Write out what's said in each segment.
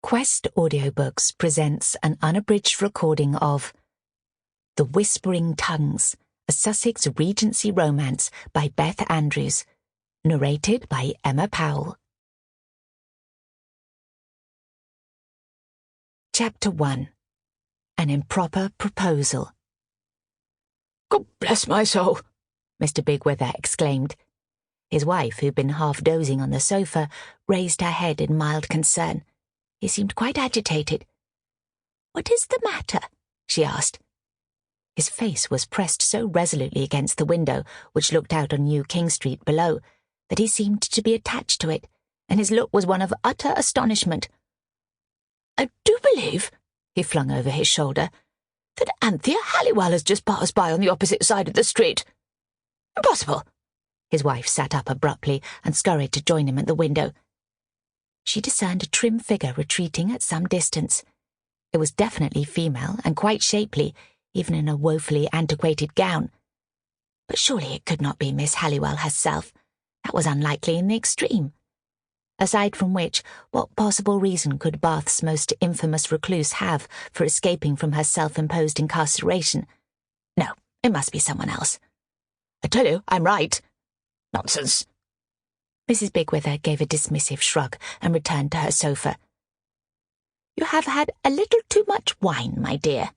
Quest Audiobooks presents an unabridged recording of The Whispering Tongues, a Sussex Regency romance by Beth Andrews, narrated by Emma Powell. Chapter 1. An Improper Proposal. God bless my soul, Mr. Bigwither exclaimed. His wife, who'd been half dozing on the sofa, raised her head in mild concern. He seemed quite agitated. "What is the matter?" she asked. His face was pressed so resolutely against the window, which looked out on New King Street below, that he seemed to be attached to it, and his look was one of utter astonishment. "I do believe," he flung over his shoulder, "that Anthea Halliwell has just passed by on the opposite side of the street. Impossible!" His wife sat up abruptly and scurried to join him at the window. She discerned a trim figure retreating at some distance. It was definitely female and quite shapely, even in a woefully antiquated gown. But surely it could not be Miss Halliwell herself. That was unlikely in the extreme. Aside from which, what possible reason could Bath's most infamous recluse have for escaping from her self-imposed incarceration? No, it must be someone else. "I tell you, I'm right." "Nonsense." Mrs. Bigwither gave a dismissive shrug and returned to her sofa. "You have had a little too much wine, my dear."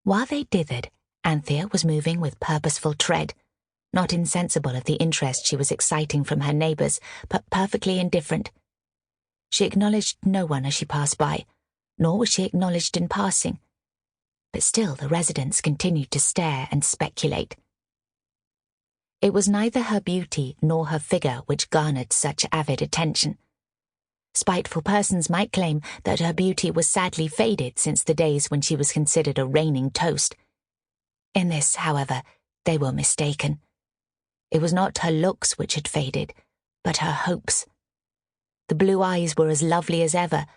While they dithered, Anthea was moving with purposeful tread, not insensible of the interest she was exciting from her neighbours, but perfectly indifferent. She acknowledged no one as she passed by, nor was she acknowledged in passing. But still the residents continued to stare and speculate. It was neither her beauty nor her figure which garnered such avid attention. Spiteful persons might claim that her beauty was sadly faded since the days when she was considered a reigning toast. In this, however, they were mistaken. It was not her looks which had faded, but her hopes. The blue eyes were as lovely as ever,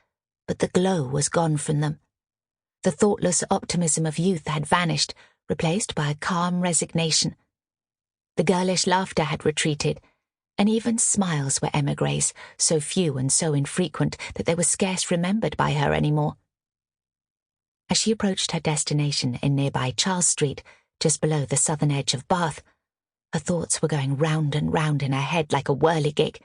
but the glow was gone from them. The thoughtless optimism of youth had vanished, replaced by a calm resignation. The girlish laughter had retreated, and even smiles were emigres, so few and so infrequent that they were scarce remembered by her any more. As she approached her destination in nearby Charles Street, just below the southern edge of Bath, her thoughts were going round and round in her head like a whirligig.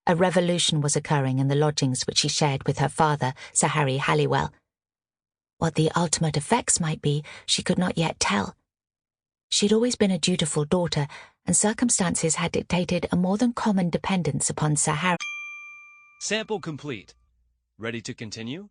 A revolution was occurring in the lodgings which she shared with her father, Sir Harry Halliwell. What the ultimate effects might be, she could not yet tell. She had always been a dutiful daughter, and circumstances had dictated a more than common dependence upon Sir Harry. Sample complete. Ready to continue?